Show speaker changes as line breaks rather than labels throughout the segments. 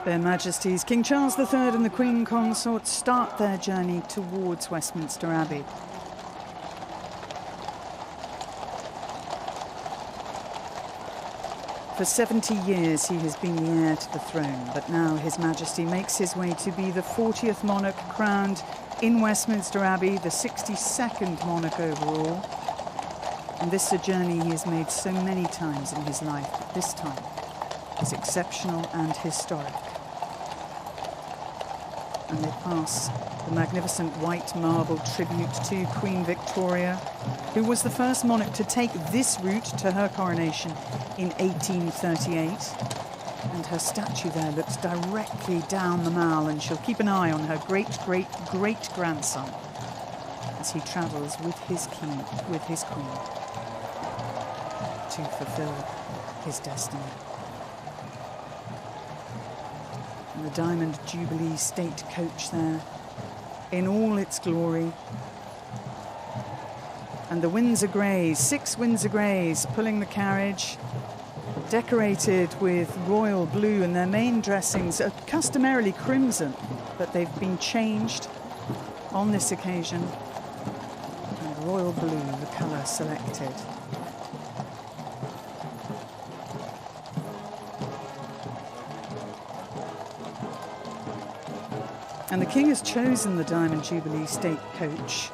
Their Majesties King Charles III and the Queen Consort start their journey towards Westminster Abbey. For 70 years he has been the heir to the throne, but now His Majesty makes his way to be the 40th monarch crowned in Westminster Abbey, the 62nd monarch overall. And this is a journey he has made so many times in his life, but this time is exceptional and historic. And they pass the magnificent white marble tribute to Queen Victoria, who was the first monarch to take this route to her coronation in 1838. And her statue there looks directly down the Mall, and she'll keep an eye on her great-great-great-grandson as he travels with his queen to fulfill his destiny. And the Diamond Jubilee State Coach there in all its glory. And the Windsor Greys, 6 Windsor Greys pulling the carriage, decorated with royal blue, and their main dressings are customarily crimson, but they've been changed on this occasion. And royal blue, the colour selected. And the King has chosen the Diamond Jubilee State Coach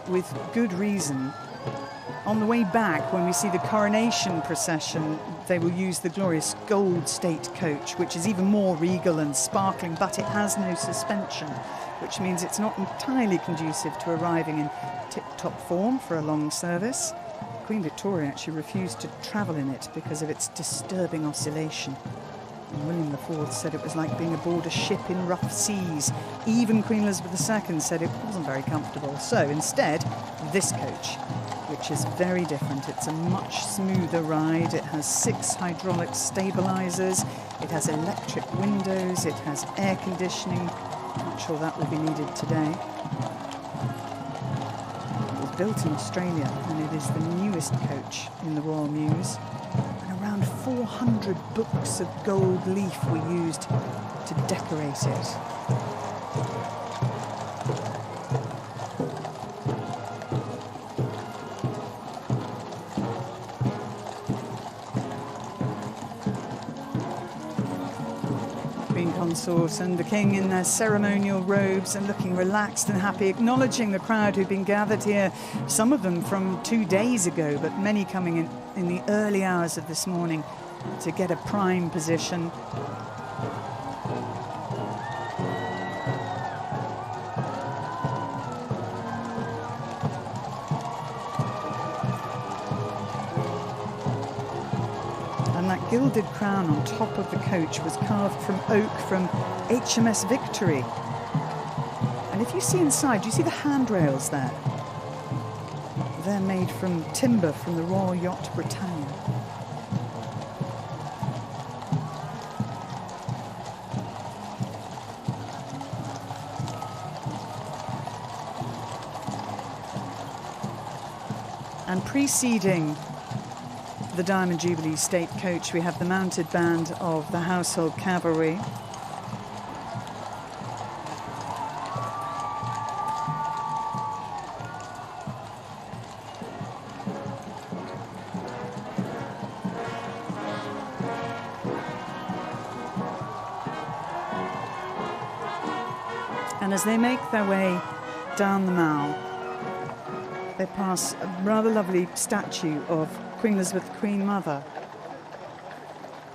with good reason. On the way back, when we see the Coronation procession, they will use the glorious gold State Coach, which is even more regal and sparkling, but it has no suspension, which means it's not entirely conducive to arriving in tip-top form for a long service. Queen Victoria actually refused to travel in it because of its disturbing oscillation. And William IV said it was like being aboard a ship in rough seas. Even Queen Elizabeth II said it wasn't very comfortable. So instead, this coach, which is very different. It's a much smoother ride. It has 6 hydraulic stabilizers. It has electric windows. It has air conditioning. Not sure that will be needed today. It was built in Australia, and it is the newest coach in the Royal Mews. Around 400 books of gold leaf were used to decorate it. Queen Consort and the King in their ceremonial robes and looking relaxed and happy, acknowledging the crowd who've been gathered here, some of them from 2 days ago, but many coming in the early hours of this morning to get a prime position. And that gilded crown on top of the coach was carved from oak from HMS Victory. And if you see inside, do you see the handrails there? They're made from timber from the Royal Yacht Britannia. And preceding the Diamond Jubilee State Coach, we have the mounted band of the Household Cavalry. And as they make their way down the Mall, they pass a rather lovely statue of Queen Elizabeth, Queen Mother,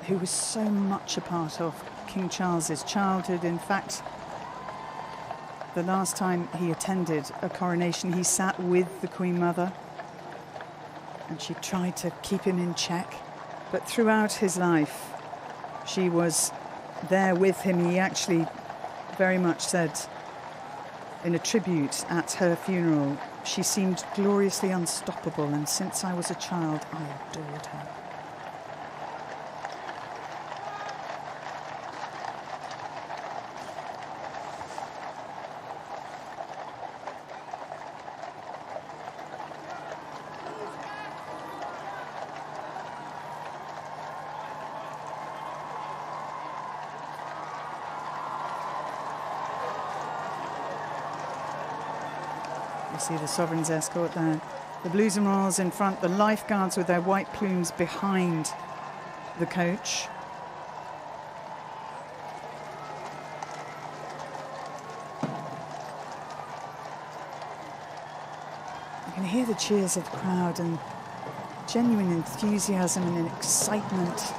who was so much a part of King Charles's childhood. In fact, the last time he attended a coronation, he sat with the Queen Mother, and she tried to keep him in check. But throughout his life, she was there with him. He actually very much said in a tribute at her funeral, she seemed gloriously unstoppable, and since I was a child, I adored her. see the Sovereign's escort there. The Blues and Royals in front, the lifeguards with their white plumes behind the coach. You can hear the cheers of the crowd and genuine enthusiasm and excitement.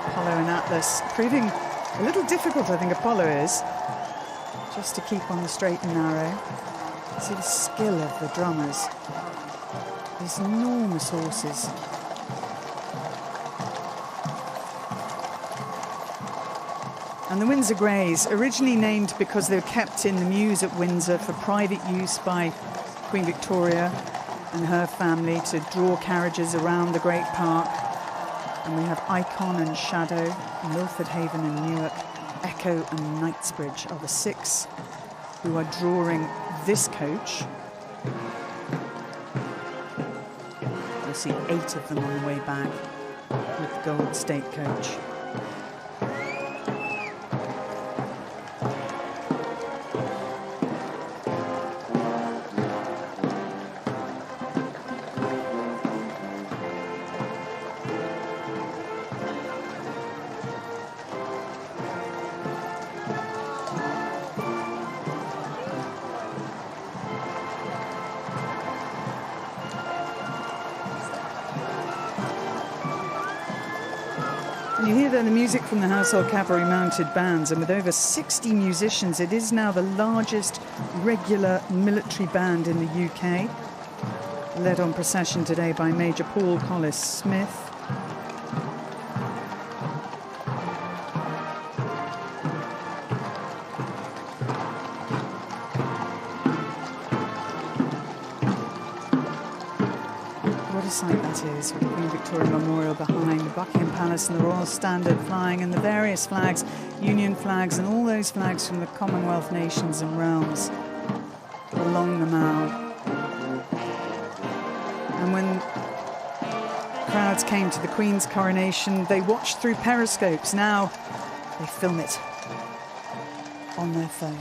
Apollo and Atlas proving a little difficult, I think Apollo is, just to keep on the straight and narrow. See the skill of the drummers. These enormous horses. And the Windsor Greys, originally named because they were kept in the mews at Windsor for private use by Queen Victoria and her family to draw carriages around the Great Park. And we have Icon and Shadow, Milford Haven and Newark, Echo and Knightsbridge are the 6 who are drawing this coach. You'll see 8 of them on the way back with the Gold State coach. You hear there the music from the Household Cavalry mounted bands, and with over 60 musicians, it is now the largest regular military band in the UK, led on procession today by Major Paul Collis-Smith. Sight that is, with the Queen Victoria Memorial behind, the Buckingham Palace and the Royal Standard flying, and the various flags, Union flags and all those flags from the Commonwealth nations and realms along the Mall. And when crowds came to the Queen's coronation, they watched through periscopes. Now they film it on their phone.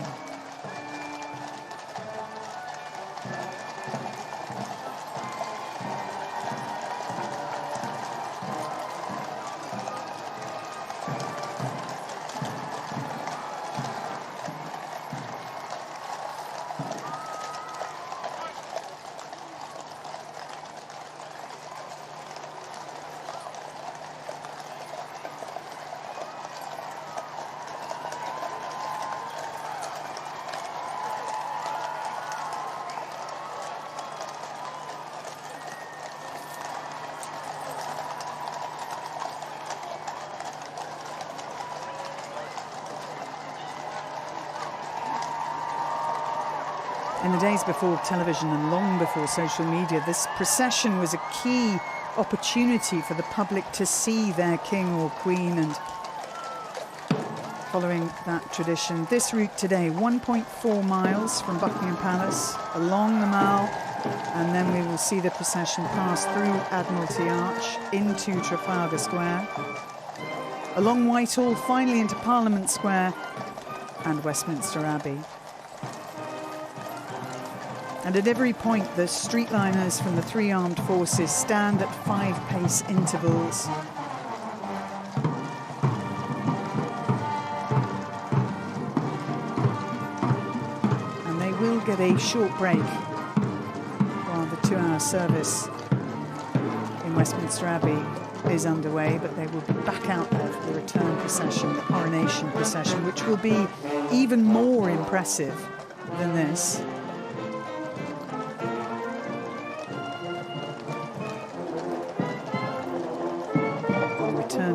In the days before television and long before social media, this procession was a key opportunity for the public to see their king or queen, and following that tradition, this route today, 1.4 miles from Buckingham Palace along the Mall, and then we will see the procession pass through Admiralty Arch into Trafalgar Square, along Whitehall, finally into Parliament Square and Westminster Abbey. And at every point, the streetliners from the 3 armed forces stand at 5-pace intervals. And they will get a short break while the 2-hour service in Westminster Abbey is underway, but they will be back out there for the return procession, the coronation procession, which will be even more impressive than this.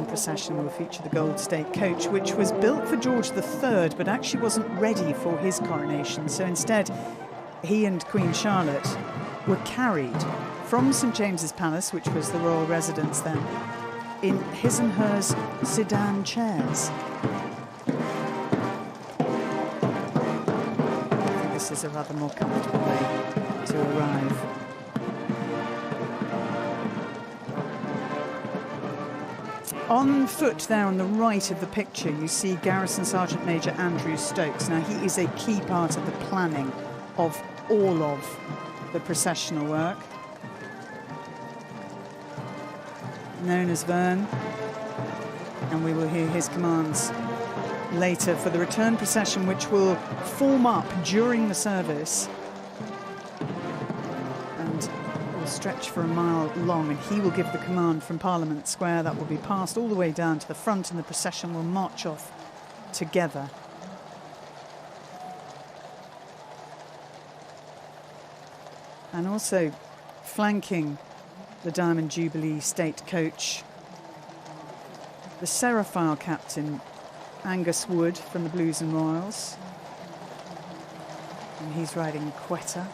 Procession will feature the Gold State coach, which was built for George III but actually wasn't ready for his coronation, so instead he and Queen Charlotte were carried from St James's Palace, which was the royal residence then, in his and hers sedan chairs. I think this is a rather more comfortable way to arrive. On foot there on the right of the picture, you see Garrison Sergeant Major Andrew Stokes. Now, he is a key part of the planning of all of the processional work. Known as Vern, and we will hear his commands later for the return procession, which will form up during the service and will stretch for a mile long, and he will give the command from Parliament Square. That will be passed all the way down to the front, and the procession will march off together. And also flanking the Diamond Jubilee State Coach, the Seraphile captain Angus Wood from the Blues and Royals, and he's riding Quetta.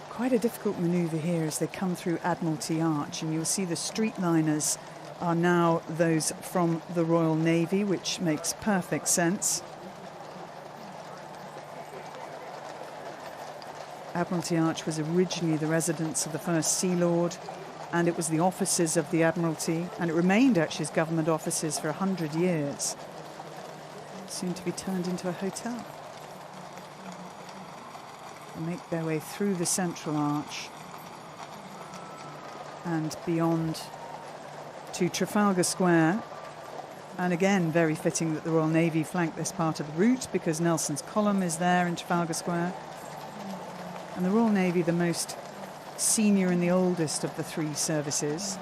Quite a difficult manoeuvre here as they come through Admiralty Arch, and you'll see the streetliners are now those from the Royal Navy, which makes perfect sense. Admiralty Arch was originally the residence of the first Sea Lord, and it was the offices of the Admiralty, and it remained actually as government offices for 100 years, soon to be turned into a hotel. They make their way through the Central Arch and beyond to Trafalgar Square, and again very fitting that the Royal Navy flanked this part of the route because Nelson's column is there in Trafalgar Square. And the Royal Navy, the most senior and the oldest of the three services.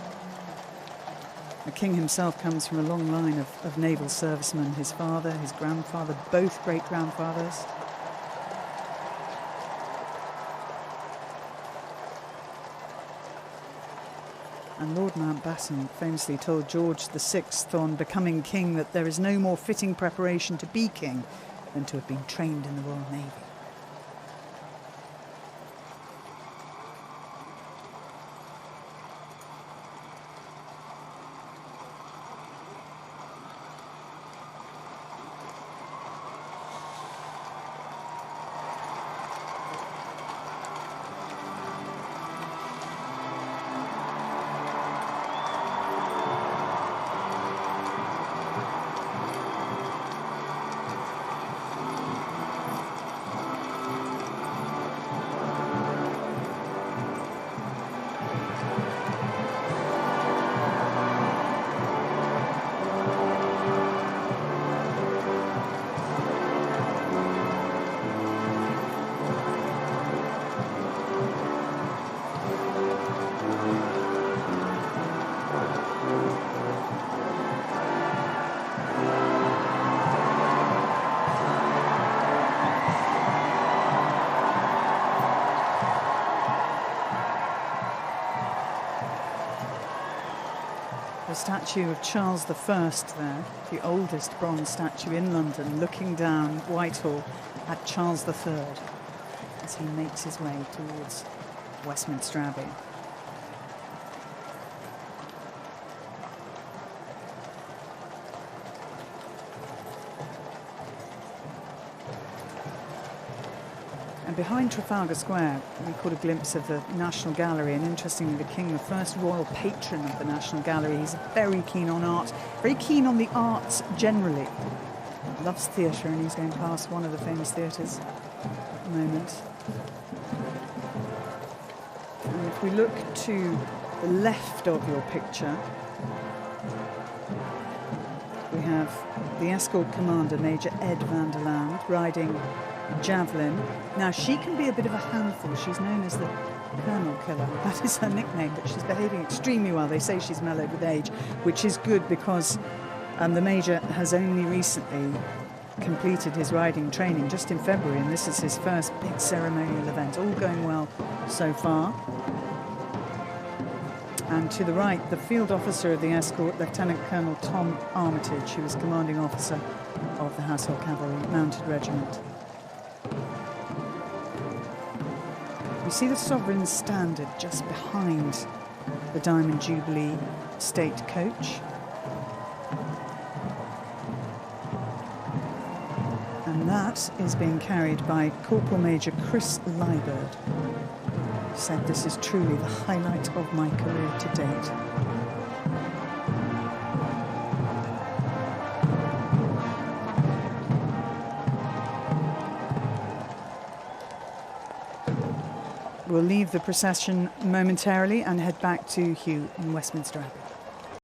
The King himself comes from a long line of naval servicemen. His father, his grandfather, both great-grandfathers. And Lord Mountbatten famously told George VI on becoming king that there is no more fitting preparation to be king than to have been trained in the Royal Navy. The statue of Charles I there, the oldest bronze statue in London, looking down Whitehall at Charles III as he makes his way towards Westminster Abbey. And behind Trafalgar Square, we caught a glimpse of the National Gallery, and interestingly, the King, the first royal patron of the National Gallery. He's very keen on art, very keen on the arts generally. Loves theatre, and he's going past one of the famous theatres at the moment. And if we look to the left of your picture, we have the escort commander, Major Ed van der Land, riding Javelin. Now, she can be a bit of a handful. She's known as the Colonel Killer. That is her nickname, but she's behaving extremely well. They say she's mellowed with age, which is good because the Major has only recently completed his riding training just in February, and this is his first big ceremonial event. All going well so far. And to the right, the field officer of the escort, Lieutenant Colonel Tom Armitage, who is commanding officer of the Household Cavalry Mounted Regiment. You see the Sovereign's Standard just behind the Diamond Jubilee State Coach. And that is being carried by Corporal Major Chris Liebird, who said, "This is truly the highlight of my career to date." We'll leave the procession momentarily and head back to Hugh in Westminster Abbey.